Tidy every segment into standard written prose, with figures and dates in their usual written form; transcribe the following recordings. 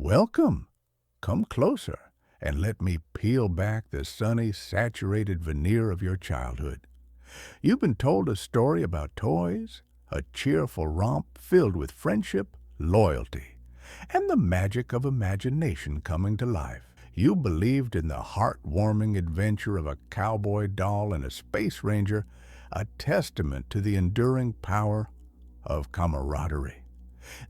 Welcome. Come closer and let me peel back the sunny, saturated veneer of your childhood. You've been told a story about toys, a cheerful romp filled with friendship, loyalty, and the magic of imagination coming to life. You believed in the heartwarming adventure of a cowboy doll and a space ranger, a testament to the enduring power of camaraderie.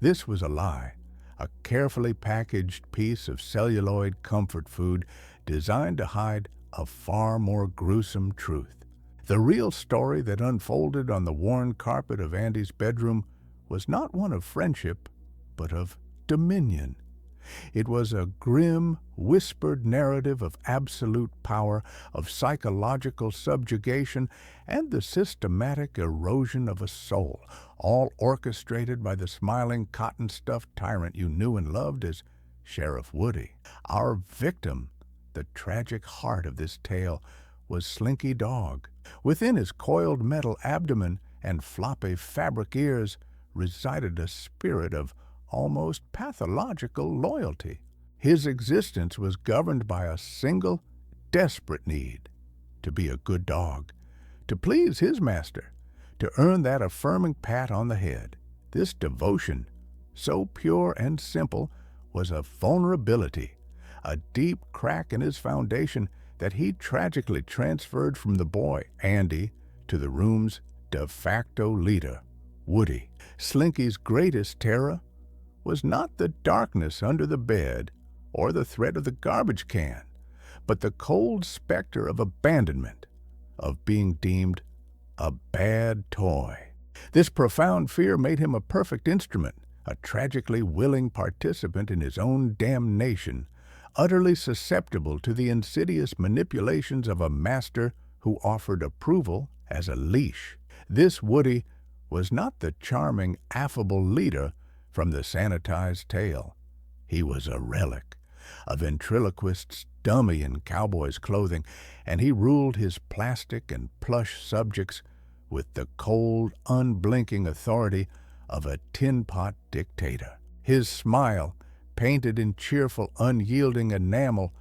This was a lie, a carefully packaged piece of celluloid comfort food designed to hide a far more gruesome truth. The real story that unfolded on the worn carpet of Andy's bedroom was not one of friendship, but of dominion. It was a grim, whispered narrative of absolute power, of psychological subjugation, and the systematic erosion of a soul, all orchestrated by the smiling, cotton-stuffed tyrant you knew and loved as Sheriff Woody. Our victim, the tragic heart of this tale, was Slinky Dog. Within his coiled metal abdomen and floppy fabric ears resided a spirit of almost pathological loyalty. His existence was governed by a single, desperate need: to be a good dog, to please his master, to earn that affirming pat on the head. This devotion, so pure and simple, was a vulnerability, a deep crack in his foundation that he tragically transferred from the boy, Andy, to the room's de facto leader, Woody. Slinky's greatest terror was not the darkness under the bed or the threat of the garbage can, but the cold specter of abandonment, of being deemed a bad toy. This profound fear made him a perfect instrument, a tragically willing participant in his own damnation, utterly susceptible to the insidious manipulations of a master who offered approval as a leash. This Woody was not the charming, affable leader from the sanitized tale. He was a relic, a ventriloquist's dummy in cowboy's clothing, and he ruled his plastic and plush subjects with the cold, unblinking authority of a tin-pot dictator. His smile, painted in cheerful, unyielding enamel,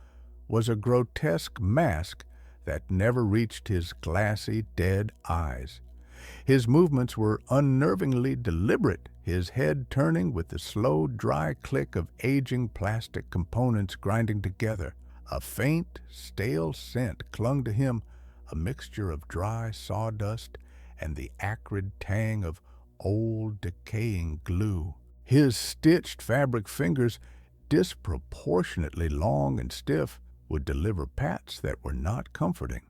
was a grotesque mask that never reached his glassy, dead eyes. His movements were unnervingly deliberate, his head turning with the slow, dry click of aging plastic components grinding together. A faint, stale scent clung to him, a mixture of dry sawdust and the acrid tang of old, decaying glue. His stitched fabric fingers, disproportionately long and stiff, would deliver pats that were not comforting,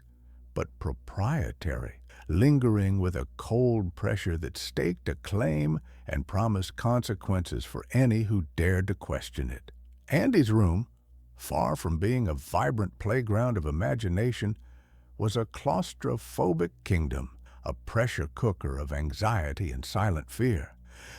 but proprietary, lingering with a cold pressure that staked a claim and promised consequences for any who dared to question it. Andy's room, far from being a vibrant playground of imagination, was a claustrophobic kingdom, a pressure cooker of anxiety and silent fear.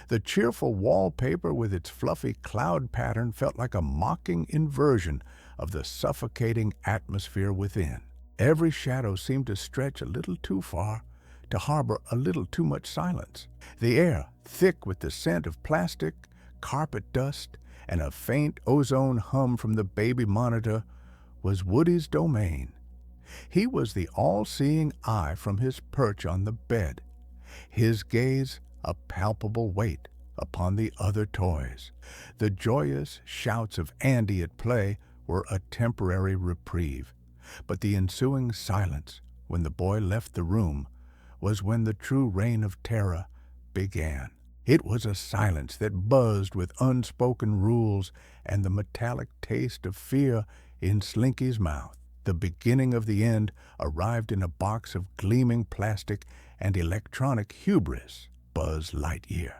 The cheerful wallpaper with its fluffy cloud pattern felt like a mocking inversion of the suffocating atmosphere within. Every shadow seemed to stretch a little too far, to harbor a little too much silence. The air, thick with the scent of plastic, carpet dust, and a faint ozone hum from the baby monitor, was Woody's domain. He was the all-seeing eye from his perch on the bed, his gaze a palpable weight upon the other toys. The joyous shouts of Andy at play were a temporary reprieve, but the ensuing silence, when the boy left the room, was when the true reign of terror began. It was a silence that buzzed with unspoken rules and the metallic taste of fear in Slinky's mouth. The beginning of the end arrived in a box of gleaming plastic and electronic hubris, Buzz Lightyear.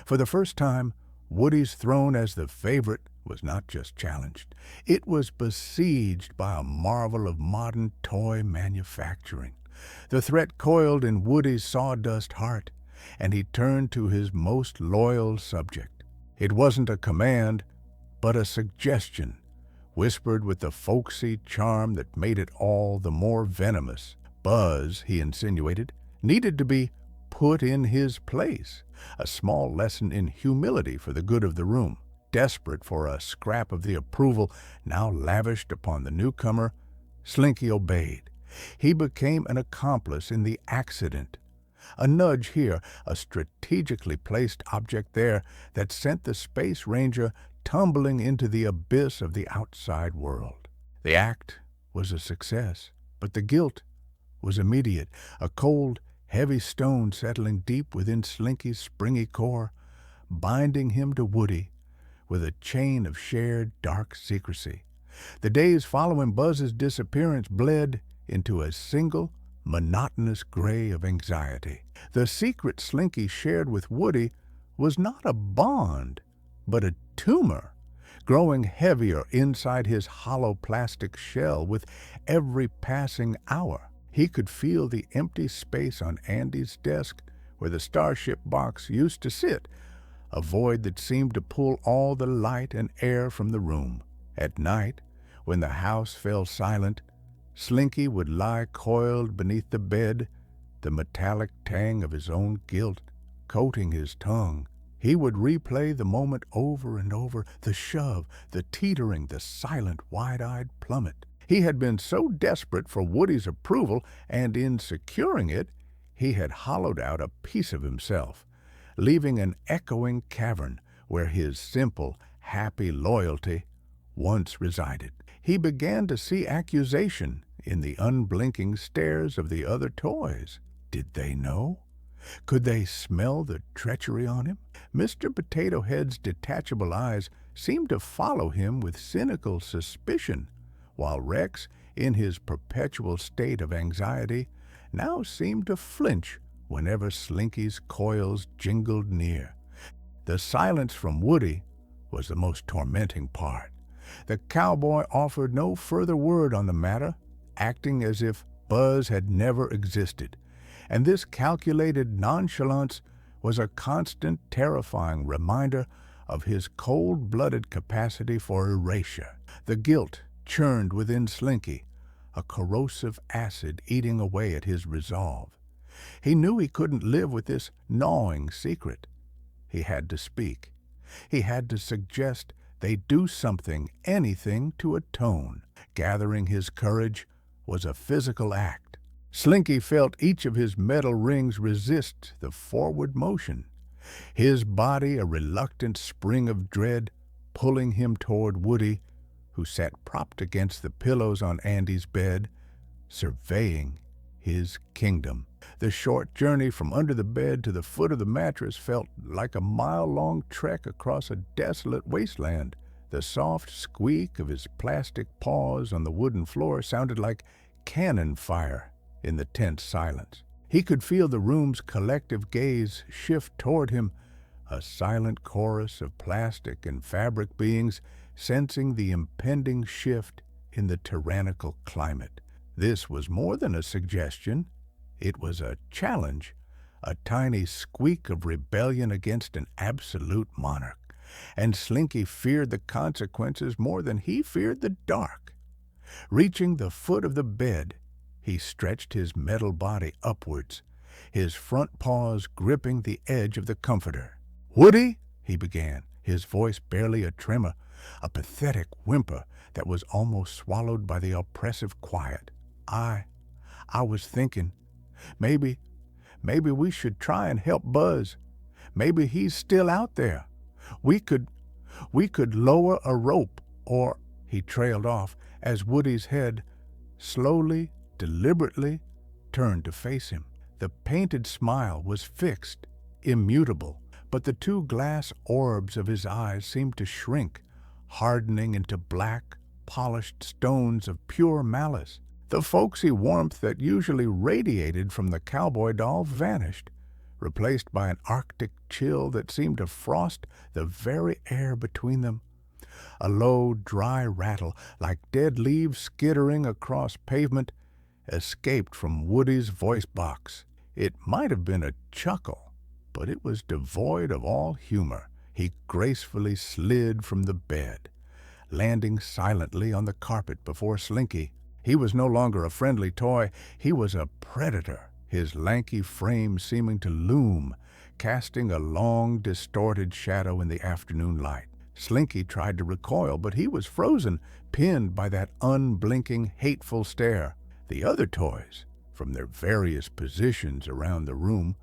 For the first time, Woody's throne as the favorite was not just challenged. It was besieged by a marvel of modern toy manufacturing. The threat coiled in Woody's sawdust heart, and he turned to his most loyal subject. It wasn't a command, but a suggestion, whispered with the folksy charm that made it all the more venomous. Buzz, he insinuated, needed to be put in his place, a small lesson in humility for the good of the room. Desperate for a scrap of the approval now lavished upon the newcomer, Slinky obeyed. He became an accomplice in the accident. A nudge here, a strategically placed object there that sent the Space Ranger tumbling into the abyss of the outside world. The act was a success, but the guilt was immediate, a cold, heavy stone settling deep within Slinky's springy core, binding him to Woody with a chain of shared dark secrecy. The days following Buzz's disappearance bled into a single, monotonous gray of anxiety. The secret Slinky shared with Woody was not a bond, but a tumor, growing heavier inside his hollow plastic shell with every passing hour. He could feel the empty space on Andy's desk where the Starship box used to sit, a void that seemed to pull all the light and air from the room. At night, when the house fell silent, Slinky would lie coiled beneath the bed, the metallic tang of his own guilt coating his tongue. He would replay the moment over and over, the shove, the teetering, the silent, wide-eyed plummet. He had been so desperate for Woody's approval, and in securing it, he had hollowed out a piece of himself, leaving an echoing cavern where his simple, happy loyalty once resided. He began to see accusation in the unblinking stares of the other toys. Did they know? Could they smell the treachery on him? Mr. Potato Head's detachable eyes seemed to follow him with cynical suspicion, while Rex, in his perpetual state of anxiety, now seemed to flinch whenever Slinky's coils jingled near. The silence from Woody was the most tormenting part. The cowboy offered no further word on the matter, acting as if Buzz had never existed, and this calculated nonchalance was a constant, terrifying reminder of his cold-blooded capacity for erasure. The guilt churned within Slinky, a corrosive acid eating away at his resolve. He knew he couldn't live with this gnawing secret. He had to speak. He had to suggest they do something, anything, to atone. Gathering his courage was a physical act. Slinky felt each of his metal rings resist the forward motion, his body a reluctant spring of dread, pulling him toward Woody, who sat propped against the pillows on Andy's bed, surveying his kingdom. The short journey from under the bed to the foot of the mattress felt like a mile-long trek across a desolate wasteland. The soft squeak of his plastic paws on the wooden floor sounded like cannon fire in the tense silence. He could feel the room's collective gaze shift toward him, a silent chorus of plastic and fabric beings sensing the impending shift in the tyrannical climate. This was more than a suggestion. It was a challenge, a tiny squeak of rebellion against an absolute monarch. And Slinky feared the consequences more than he feared the dark. Reaching the foot of the bed, he stretched his metal body upwards, his front paws gripping the edge of the comforter. "Woody," he began, his voice barely a tremor, a pathetic whimper that was almost swallowed by the oppressive quiet. I was thinking, maybe we should try and help Buzz. Maybe he's still out there. We could lower a rope, or," he trailed off as Woody's head slowly, deliberately turned to face him. The painted smile was fixed, immutable, but the two glass orbs of his eyes seemed to shrink, hardening into black, polished stones of pure malice. The folksy warmth that usually radiated from the cowboy doll vanished, replaced by an arctic chill that seemed to frost the very air between them. A low, dry rattle, like dead leaves skittering across pavement, escaped from Woody's voice box. It might have been a chuckle, but it was devoid of all humor. He gracefully slid from the bed, landing silently on the carpet before Slinky. He was no longer a friendly toy. He was a predator, his lanky frame seeming to loom, casting a long, distorted shadow in the afternoon light. Slinky tried to recoil, but he was frozen, pinned by that unblinking, hateful stare. The other toys, from their various positions around the room,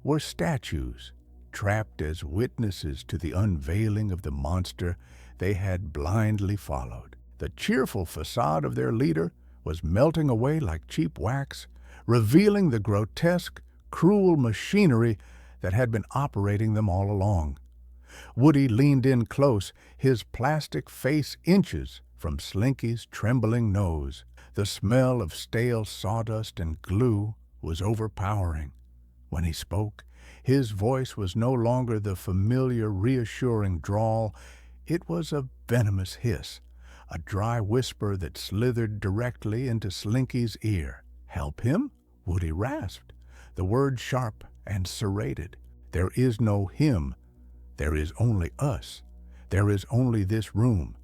were statues, trapped as witnesses to the unveiling of the monster they had blindly followed. The cheerful facade of their leader was melting away like cheap wax, revealing the grotesque, cruel machinery that had been operating them all along. Woody leaned in close, his plastic face inches from Slinky's trembling nose. The smell of stale sawdust and glue was overpowering. When he spoke, his voice was no longer the familiar, reassuring drawl. It was a venomous hiss, a dry whisper that slithered directly into Slinky's ear. "Help him?" Woody rasped, the word sharp and serrated. "There is no him. There is only us. There is only this room.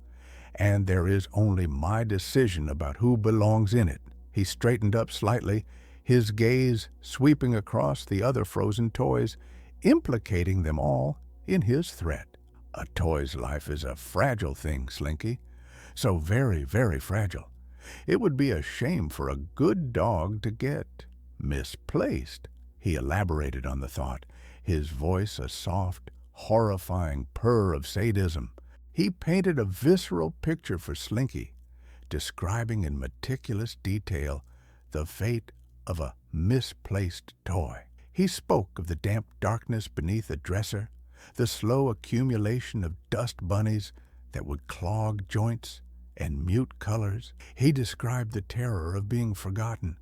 And there is only my decision about who belongs in it." He straightened up slightly, his gaze sweeping across the other frozen toys, implicating them all in his threat. "A toy's life is a fragile thing, Slinky. So very, very fragile. It would be a shame for a good dog to get misplaced." He elaborated on the thought, his voice a soft, horrifying purr of sadism. He painted a visceral picture for Slinky, describing in meticulous detail the fate of a misplaced toy. He spoke of the damp darkness beneath a dresser, the slow accumulation of dust bunnies that would clog joints and mute colors. He described the terror of being forgotten,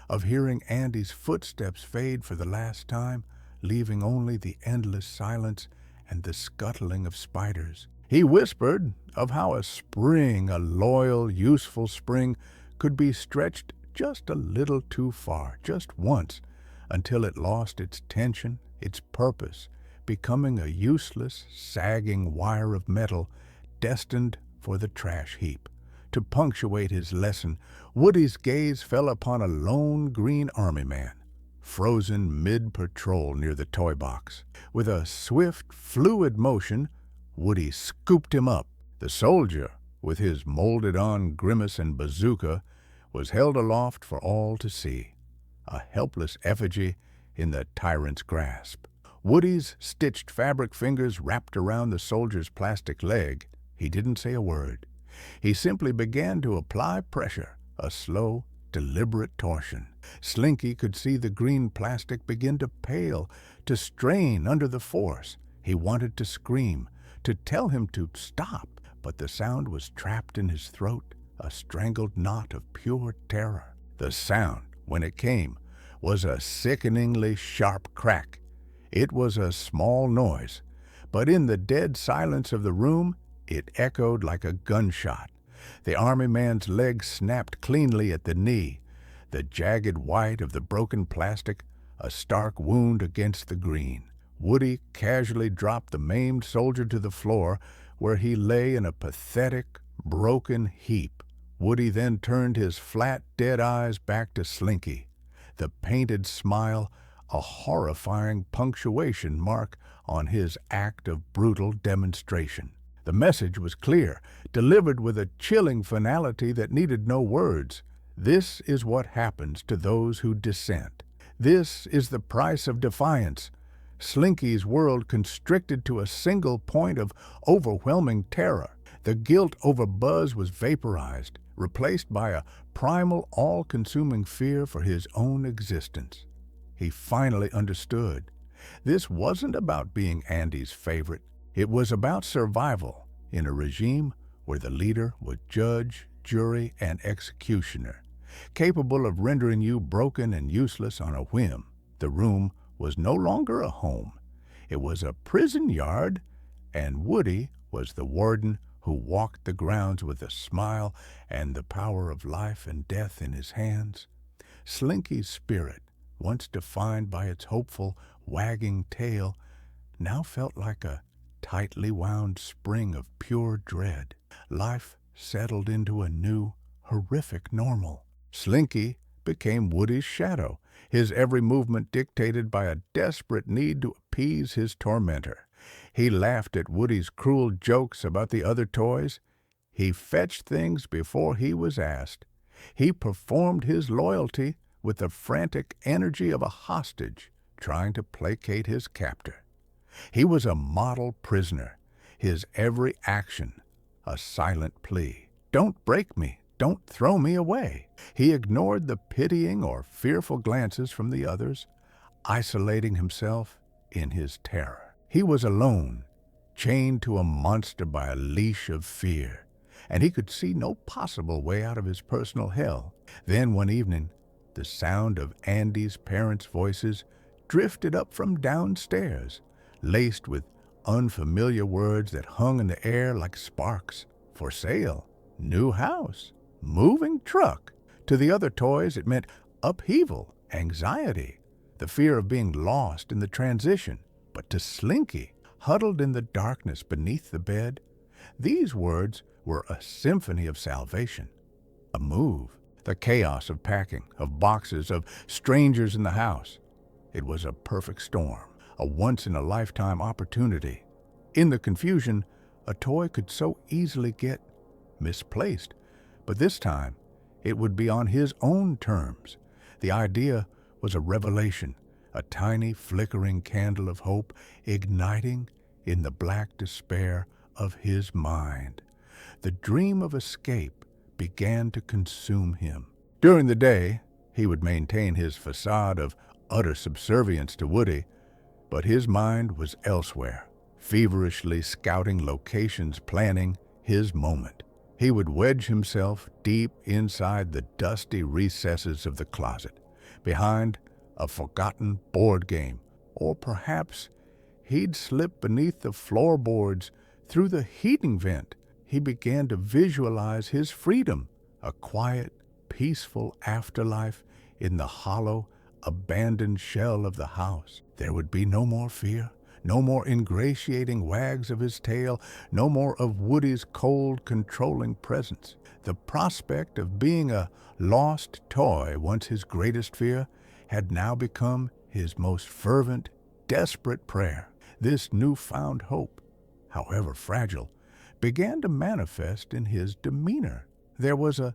of hearing Andy's footsteps fade for the last time, leaving only the endless silence and the scuttling of spiders. He whispered of how a spring, a loyal, useful spring, could be stretched just a little too far, just once, until it lost its tension, its purpose, becoming a useless, sagging wire of metal destined for the trash heap. To punctuate his lesson, Woody's gaze fell upon a lone green army man, frozen mid-patrol near the toy box. With a swift, fluid motion, Woody scooped him up. The soldier, with his molded-on grimace and bazooka, was held aloft for all to see, a helpless effigy in the tyrant's grasp. Woody's stitched fabric fingers wrapped around the soldier's plastic leg. He didn't say a word. He simply began to apply pressure, a slow, deliberate torsion. Slinky could see the green plastic begin to pale, to strain under the force. He wanted to scream, to tell him to stop, but the sound was trapped in his throat, a strangled knot of pure terror. The sound, when it came, was a sickeningly sharp crack. It was a small noise, but in the dead silence of the room, it echoed like a gunshot. The army man's leg snapped cleanly at the knee, the jagged white of the broken plastic a stark wound against the green. Woody casually dropped the maimed soldier to the floor, where he lay in a pathetic, broken heap. Woody then turned his flat, dead eyes back to Slinky, the painted smile a horrifying punctuation mark on his act of brutal demonstration. The message was clear, delivered with a chilling finality that needed no words. This is what happens to those who dissent. This is the price of defiance. Slinky's world constricted to a single point of overwhelming terror. The guilt over Buzz was vaporized, replaced by a primal, all-consuming fear for his own existence. He finally understood. This wasn't about being Andy's favorite. It was about survival in a regime where the leader was judge, jury, and executioner, capable of rendering you broken and useless on a whim. The room was no longer a home. It was a prison yard, and Woody was the warden who walked the grounds with a smile and the power of life and death in his hands. Slinky's spirit, once defined by its hopeful, wagging tail, now felt like a tightly wound spring of pure dread. Life settled into a new, horrific normal. Slinky became Woody's shadow, his every movement dictated by a desperate need to appease his tormentor. He laughed at Woody's cruel jokes about the other toys. He fetched things before he was asked. He performed his loyalty with the frantic energy of a hostage trying to placate his captor. He was a model prisoner, his every action a silent plea. Don't break me, don't throw me away. He ignored the pitying or fearful glances from the others, isolating himself in his terror. He was alone, chained to a monster by a leash of fear, and he could see no possible way out of his personal hell. Then one evening, the sound of Andy's parents' voices drifted up from downstairs, laced with unfamiliar words that hung in the air like sparks. For sale, new house, moving truck. To the other toys, it meant upheaval, anxiety, the fear of being lost in the transition. But to Slinky, huddled in the darkness beneath the bed, these words were a symphony of salvation. A move, the chaos of packing, of boxes, of strangers in the house. It was a perfect storm, a once-in-a-lifetime opportunity. In the confusion, a toy could so easily get misplaced, but this time it would be on his own terms. The idea was a revelation, a tiny flickering candle of hope igniting in the black despair of his mind. The dream of escape began to consume him. During the day, he would maintain his facade of utter subservience to Woody, but his mind was elsewhere, feverishly scouting locations, planning his moment. He would wedge himself deep inside the dusty recesses of the closet, behind a forgotten board game, or perhaps he'd slip beneath the floorboards through the heating vent. He began to visualize his freedom, a quiet, peaceful afterlife in the hollow, abandoned shell of the house. There would be no more fear, no more ingratiating wags of his tail, no more of Woody's cold, controlling presence. The prospect of being a lost toy, once his greatest fear, had now become his most fervent, desperate prayer. This newfound hope, however fragile, began to manifest in his demeanor. There was a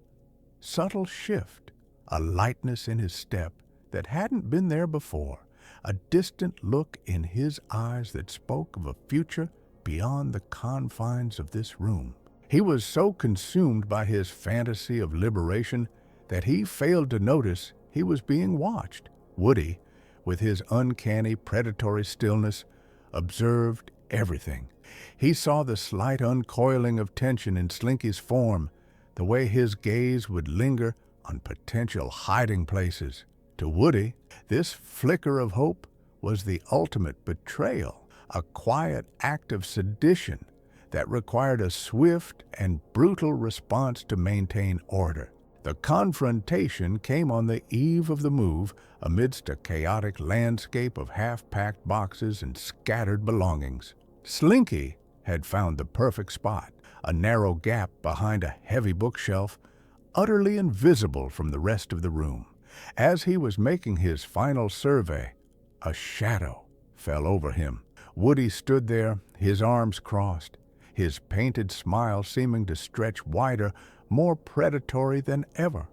subtle shift, a lightness in his step that hadn't been there before, a distant look in his eyes that spoke of a future beyond the confines of this room. He was so consumed by his fantasy of liberation that he failed to notice he was being watched. Woody, with his uncanny predatory stillness, observed everything. He saw the slight uncoiling of tension in Slinky's form, the way his gaze would linger on potential hiding places. To Woody, this flicker of hope was the ultimate betrayal, a quiet act of sedition that required a swift and brutal response to maintain order. The confrontation came on the eve of the move, amidst a chaotic landscape of half-packed boxes and scattered belongings. Slinky had found the perfect spot, a narrow gap behind a heavy bookshelf, utterly invisible from the rest of the room. As he was making his final survey, a shadow fell over him. Woody stood there, his arms crossed, his painted smile seeming to stretch wider, more predatory than ever.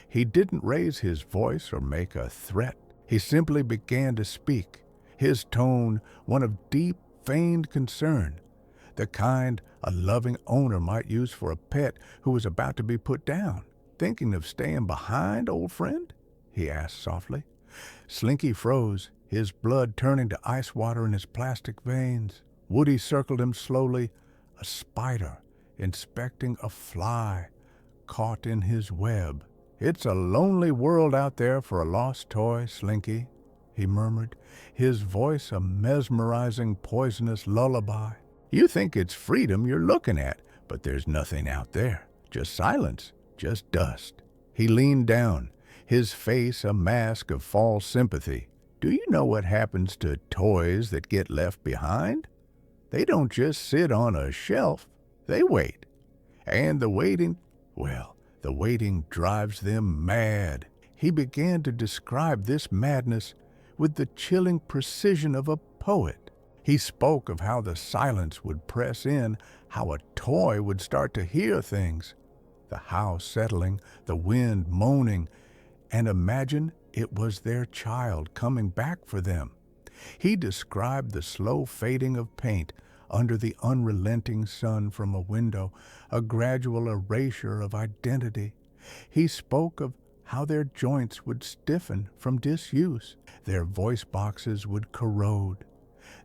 He didn't raise his voice or make a threat. He simply began to speak, his tone one of deep, feigned concern, the kind a loving owner might use for a pet who was about to be put down. "Thinking of staying behind, old friend?" he asked softly. Slinky froze, his blood turning to ice water in his plastic veins. Woody circled him slowly, a spider inspecting a fly caught in his web. "It's a lonely world out there for a lost toy, Slinky," he murmured, his voice a mesmerizing, poisonous lullaby. "You think it's freedom you're looking at, but there's nothing out there. Just silence, just dust." He leaned down, his face a mask of false sympathy. "Do you know what happens to toys that get left behind? They don't just sit on a shelf, they wait. And the waiting, well, the waiting drives them mad." He began to describe this madness with the chilling precision of a poet. He spoke of how the silence would press in, how a toy would start to hear things, the house settling, the wind moaning, and imagine it was their child coming back for them. He described the slow fading of paint under the unrelenting sun from a window, a gradual erasure of identity. He spoke of how their joints would stiffen from disuse, their voice boxes would corrode,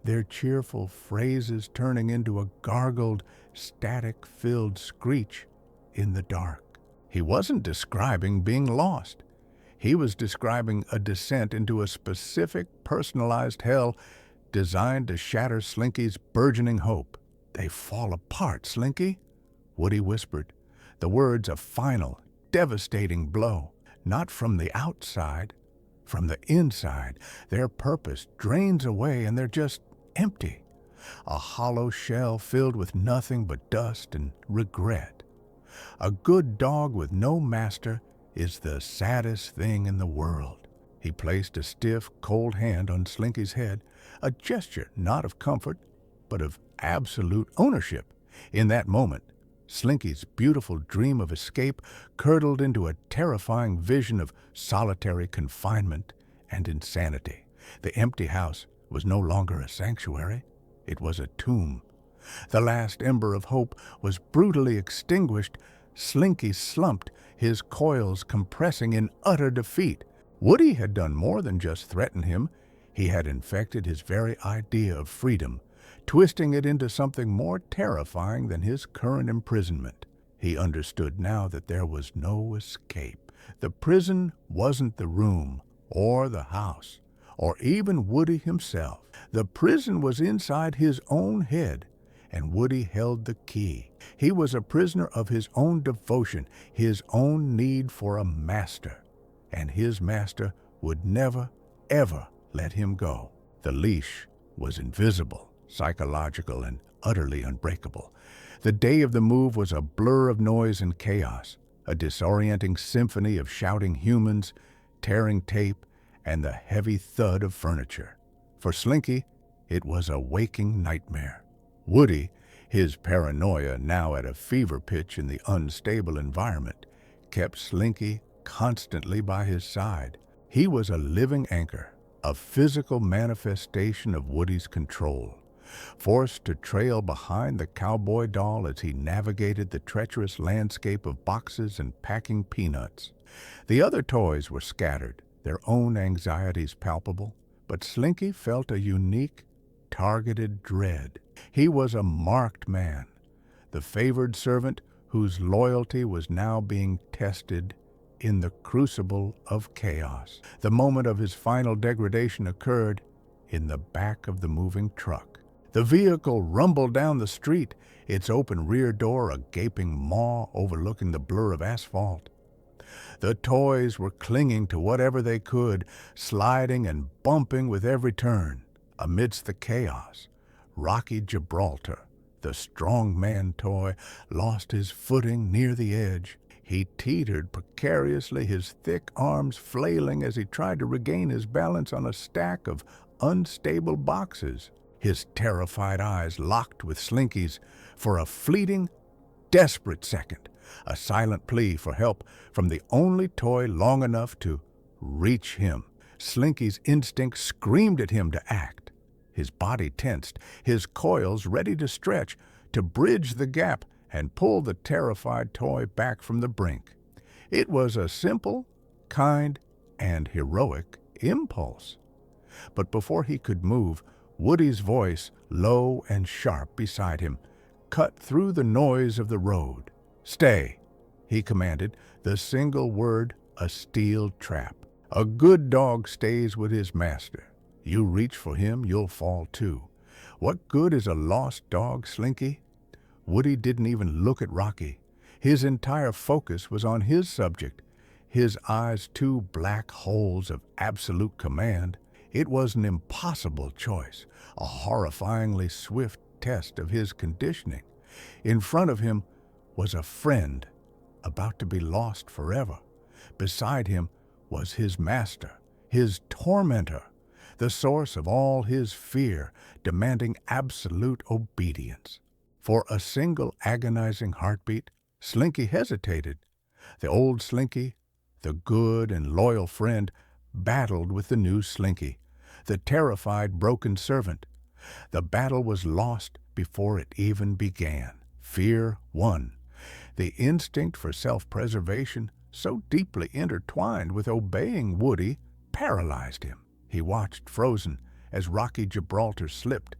their cheerful phrases turning into a gargled, static-filled screech in the dark. He wasn't describing being lost. He was describing a descent into a specific, personalized hell designed to shatter Slinky's burgeoning hope. "They fall apart, Slinky," Woody whispered, the words a final, devastating blow. Not from the outside, from the inside. Their purpose drains away and they're just empty. A hollow shell filled with nothing but dust and regret. A good dog with no master is the saddest thing in the world. He placed a stiff, cold hand on Slinky's head, a gesture not of comfort, but of absolute ownership. In that moment, Slinky's beautiful dream of escape curdled into a terrifying vision of solitary confinement and insanity. The empty house was no longer a sanctuary. It was a tomb. The last ember of hope was brutally extinguished. Slinky slumped, his coils compressing in utter defeat. Woody had done more than just threaten him. He had infected his very idea of freedom, twisting it into something more terrifying than his current imprisonment. He understood now that there was no escape. The prison wasn't the room, or the house, or even Woody himself. The prison was inside his own head, and Woody held the key. He was a prisoner of his own devotion, his own need for a master, and his master would never, ever let him go. The leash was invisible, psychological, and utterly unbreakable. The day of the move was a blur of noise and chaos, a disorienting symphony of shouting humans, tearing tape, and the heavy thud of furniture. For Slinky, it was a waking nightmare. Woody, his paranoia now at a fever pitch in the unstable environment, kept Slinky constantly by his side. He was a living anchor, a physical manifestation of Woody's control, forced to trail behind the cowboy doll as he navigated the treacherous landscape of boxes and packing peanuts. The other toys were scattered, their own anxieties palpable, but Slinky felt a unique, targeted dread. He was a marked man, the favored servant whose loyalty was now being tested in the crucible of chaos. The moment of his final degradation occurred in the back of the moving truck. The vehicle rumbled down the street, its open rear door a gaping maw overlooking the blur of asphalt. The toys were clinging to whatever they could, sliding and bumping with every turn. Amidst the chaos, Rocky Gibraltar, the strong man toy, lost his footing near the edge. He teetered precariously, his thick arms flailing as he tried to regain his balance on a stack of unstable boxes. His terrified eyes locked with Slinky's for a fleeting, desperate second, a silent plea for help from the only toy long enough to reach him. Slinky's instinct screamed at him to act. His body tensed, his coils ready to stretch, to bridge the gap and pull the terrified toy back from the brink. It was a simple, kind, and heroic impulse. But before he could move, Woody's voice, low and sharp beside him, cut through the noise of the road. "Stay," he commanded, the single word a steel trap. A good dog stays with his master. You reach for him, you'll fall too. What good is a lost dog, Slinky? Woody didn't even look at Rocky. His entire focus was on his subject, his eyes two black holes of absolute command. It was an impossible choice, a horrifyingly swift test of his conditioning. In front of him was a friend about to be lost forever. Beside him was his master, his tormentor, the source of all his fear, demanding absolute obedience. For a single agonizing heartbeat, Slinky hesitated. The old Slinky, the good and loyal friend, battled with the new Slinky, the terrified, broken servant. The battle was lost before it even began. Fear won. The instinct for self-preservation, so deeply intertwined with obeying Woody, paralyzed him. He watched frozen as rocky Gibraltar slipped,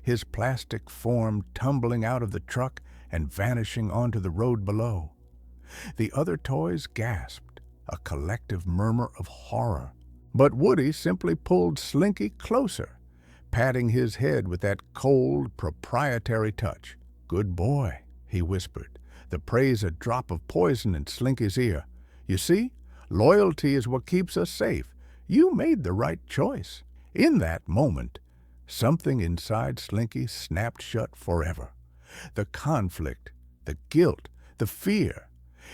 his plastic form tumbling out of the truck and vanishing onto the road below. The other toys gasped, a collective murmur of horror. But Woody simply pulled Slinky closer, patting his head with that cold, proprietary touch. "Good boy," he whispered, the praise a drop of poison in Slinky's ear. "You see, loyalty is what keeps us safe. You made the right choice." In that moment, something inside Slinky snapped shut forever. The conflict, the guilt, the fear,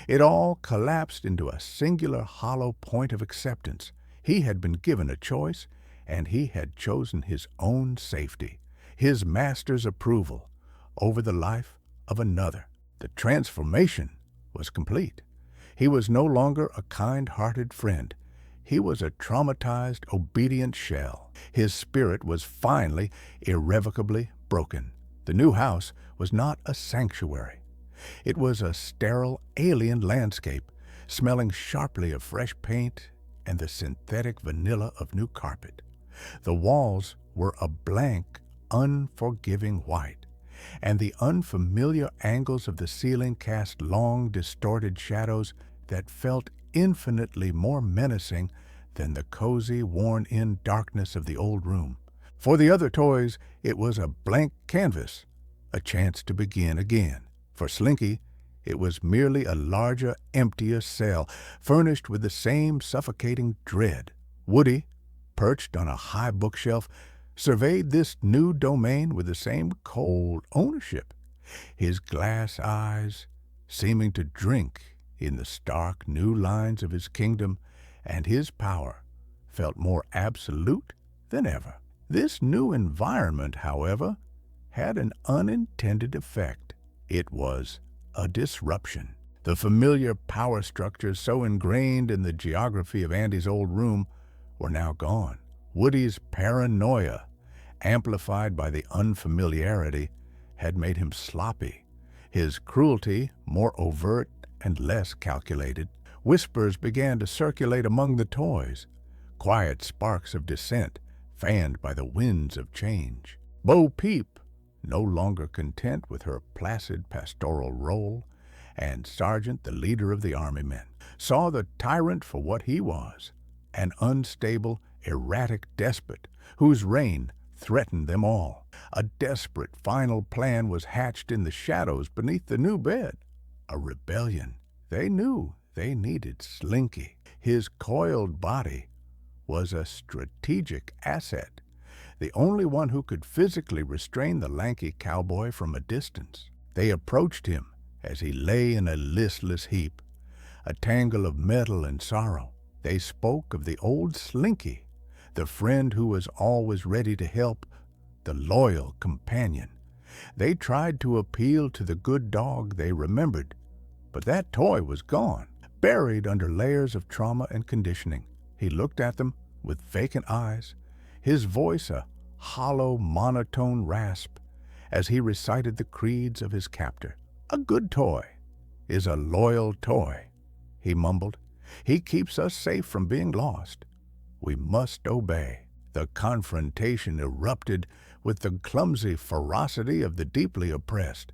it all collapsed into a singular hollow point of acceptance. He had been given a choice, and he had chosen his own safety, his master's approval, over the life of another. The transformation was complete. He was no longer a kind-hearted friend. He was a traumatized, obedient shell. His spirit was finally, irrevocably broken. The new house was not a sanctuary. It was a sterile, alien landscape, smelling sharply of fresh paint and the synthetic vanilla of new carpet. The walls were a blank, unforgiving white, and the unfamiliar angles of the ceiling cast long, distorted shadows that felt infinitely more menacing than the cozy, worn-in darkness of the old room. For the other toys, it was a blank canvas, a chance to begin again. For Slinky, it was merely a larger, emptier cell, furnished with the same suffocating dread. Woody, perched on a high bookshelf, surveyed this new domain with the same cold ownership, his glass eyes seeming to drink in the stark new lines of his kingdom, and his power felt more absolute than ever. This new environment, however, had an unintended effect. It was a disruption. The familiar power structures so ingrained in the geography of Andy's old room were now gone. Woody's paranoia, amplified by the unfamiliarity, had made him sloppy, his cruelty more overt and less calculated. Whispers began to circulate among the toys, quiet sparks of dissent fanned by the winds of change. Bo Peep, no longer content with her placid pastoral role, and Sergeant, the leader of the army men, saw the tyrant for what he was, an unstable, erratic despot whose reign threatened them all. A desperate final plan was hatched in the shadows beneath the new bed. A rebellion. They knew they needed Slinky. His coiled body was a strategic asset, the only one who could physically restrain the lanky cowboy from a distance. They approached him as he lay in a listless heap, a tangle of metal and sorrow. They spoke of the old Slinky, the friend who was always ready to help, the loyal companion. They tried to appeal to the good dog they remembered, but that toy was gone, buried under layers of trauma and conditioning. He looked at them with vacant eyes, his voice a hollow, monotone rasp as he recited the creeds of his captor. "A good toy is a loyal toy," he mumbled. "He keeps us safe from being lost. We must obey." The confrontation erupted with the clumsy ferocity of the deeply oppressed.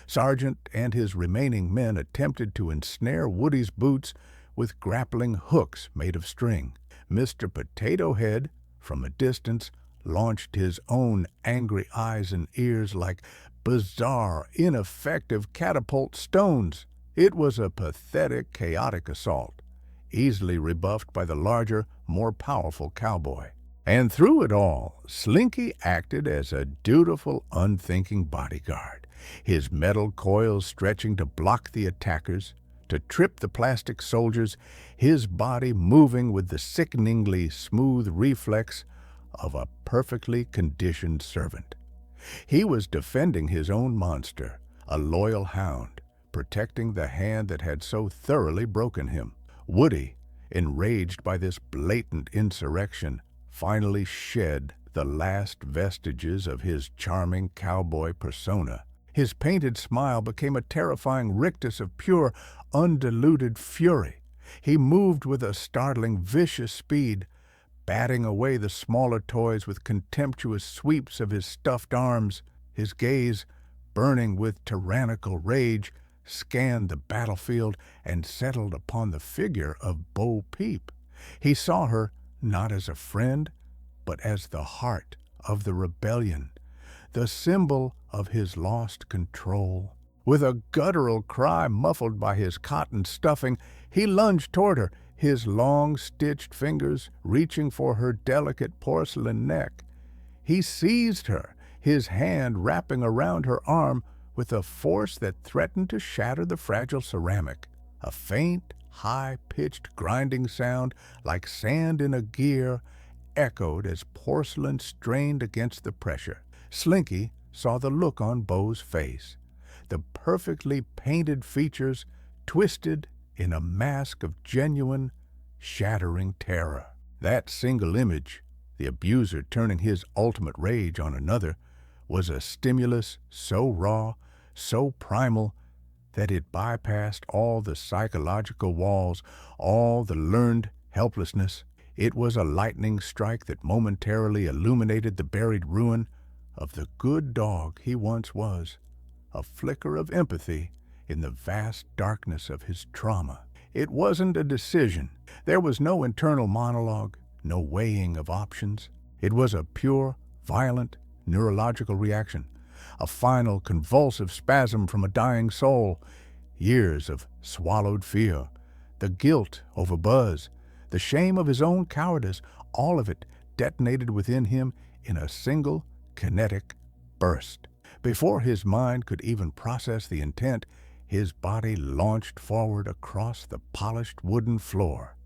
Sergeant and his remaining men attempted to ensnare Woody's boots with grappling hooks made of string. Mr. Potato Head, from a distance, launched his own angry eyes and ears like bizarre, ineffective catapult stones. It was a pathetic, chaotic assault, easily rebuffed by the larger, more powerful cowboy. And through it all, Slinky acted as a dutiful, unthinking bodyguard, his metal coils stretching to block the attackers, to trip the plastic soldiers, his body moving with the sickeningly smooth reflex of a perfectly conditioned servant. He was defending his own monster, a loyal hound, protecting the hand that had so thoroughly broken him. Woody, enraged by this blatant insurrection, finally shed the last vestiges of his charming cowboy persona. His painted smile became a terrifying rictus of pure, undiluted fury. He moved with a startling, vicious speed, batting away the smaller toys with contemptuous sweeps of his stuffed arms. His gaze, burning with tyrannical rage, scanned the battlefield and settled upon the figure of Bo Peep. He saw her not as a friend, but as the heart of the rebellion, the symbol of his lost control. With a guttural cry muffled by his cotton stuffing, he lunged toward her, his long, stitched fingers reaching for her delicate porcelain neck. He seized her, his hand wrapping around her arm with a force that threatened to shatter the fragile ceramic. A faint, high-pitched grinding sound, like sand in a gear, echoed as porcelain strained against the pressure. Slinky saw the look on Bo's face, the perfectly painted features twisted in a mask of genuine, shattering terror. That single image, the abuser turning his ultimate rage on another, was a stimulus so raw, so primal, that it bypassed all the psychological walls, all the learned helplessness. It was a lightning strike that momentarily illuminated the buried ruin of the good dog he once was, a flicker of empathy in the vast darkness of his trauma. It wasn't a decision. There was no internal monologue, no weighing of options. It was a pure, violent, neurological reaction, a final convulsive spasm from a dying soul. Years of swallowed fear, the guilt over Buzz, the shame of his own cowardice, all of it detonated within him in a single, kinetic burst. Before his mind could even process the intent, his body launched forward across the polished wooden floor.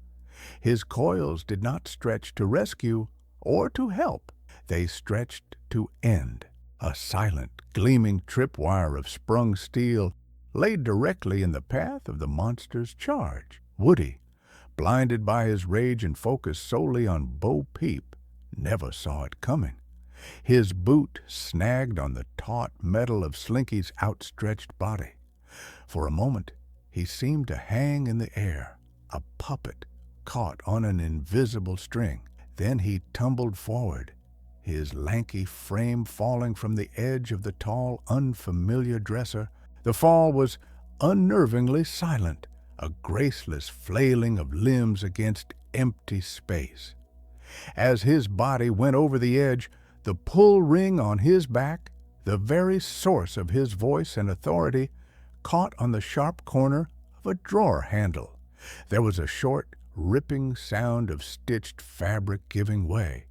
His coils did not stretch to rescue or to help. They stretched to end. A silent, gleaming tripwire of sprung steel lay directly in the path of the monster's charge. Woody, blinded by his rage and focused solely on Bo Peep, never saw it coming. His boot snagged on the taut metal of Slinky's outstretched body. For a moment, he seemed to hang in the air, a puppet caught on an invisible string. Then he tumbled forward, his lanky frame falling from the edge of the tall, unfamiliar dresser. The fall was unnervingly silent, a graceless flailing of limbs against empty space. As his body went over the edge, the pull ring on his back, the very source of his voice and authority, caught on the sharp corner of a drawer handle. There was a short, ripping sound of stitched fabric giving way.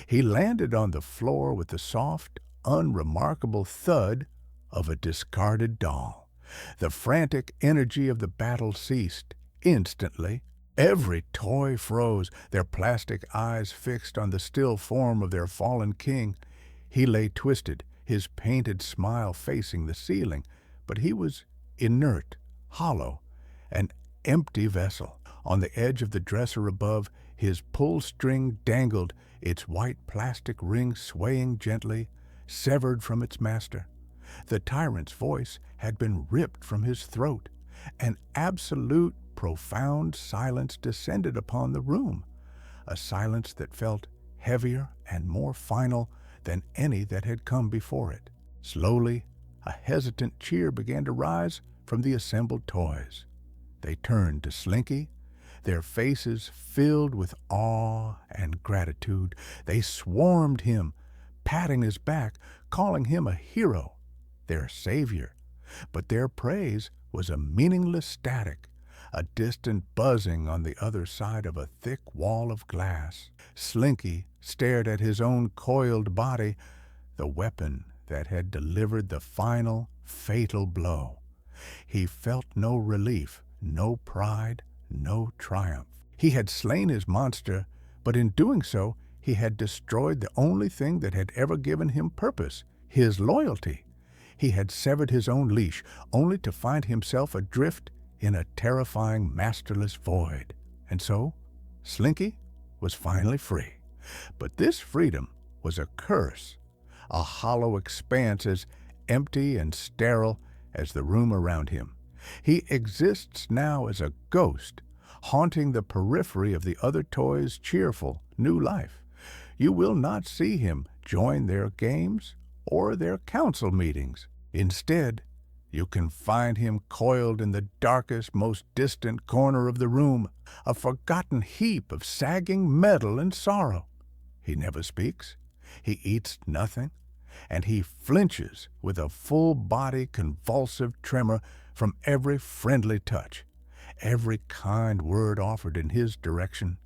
He landed on the floor with the soft, unremarkable thud of a discarded doll. The frantic energy of the battle ceased. Instantly, every toy froze, their plastic eyes fixed on the still form of their fallen king. He lay twisted, his painted smile facing the ceiling, but he was inert, hollow, an empty vessel. On the edge of the dresser above, his pull string dangled, its white plastic ring swaying gently, severed from its master. The tyrant's voice had been ripped from his throat. An absolute, profound silence descended upon the room, a silence that felt heavier and more final than any that had come before it. Slowly, a hesitant cheer began to rise from the assembled toys. They turned to Slinky, their faces filled with awe and gratitude. They swarmed him, patting his back, calling him a hero, their savior. But their praise was a meaningless static, a distant buzzing on the other side of a thick wall of glass. Slinky stared at his own coiled body, the weapon that had delivered the final, fatal blow. He felt no relief, no pride, no triumph. He had slain his monster, but in doing so, He had destroyed the only thing that had ever given him purpose, his loyalty. He had severed his own leash, only to find himself adrift in a terrifying, masterless void. And so, Slinky was finally free. But this freedom was a curse, a hollow expanse as empty and sterile as the room around him. He exists now as a ghost, haunting the periphery of the other toys' cheerful new life. You will not see him join their games or their council meetings. Instead, you can find him coiled in the darkest, most distant corner of the room, a forgotten heap of sagging metal and sorrow. He never speaks, he eats nothing, and he flinches with a full-body convulsive tremor from every friendly touch, every kind word offered in his direction.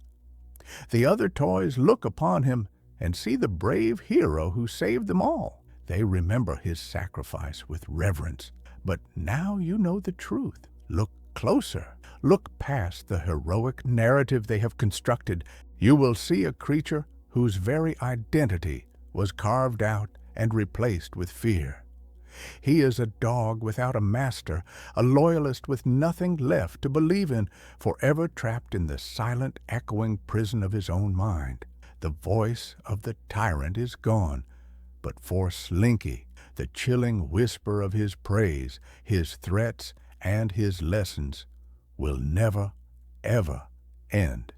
The other toys look upon him and see the brave hero who saved them all. They remember his sacrifice with reverence. But now you know the truth. Look closer. Look past the heroic narrative they have constructed. You will see a creature whose very identity was carved out and replaced with fear. He is a dog without a master, a loyalist with nothing left to believe in, forever trapped in the silent, echoing prison of his own mind. The voice of the tyrant is gone, but for Slinky, the chilling whisper of his praise, his threats, and his lessons will never, ever end.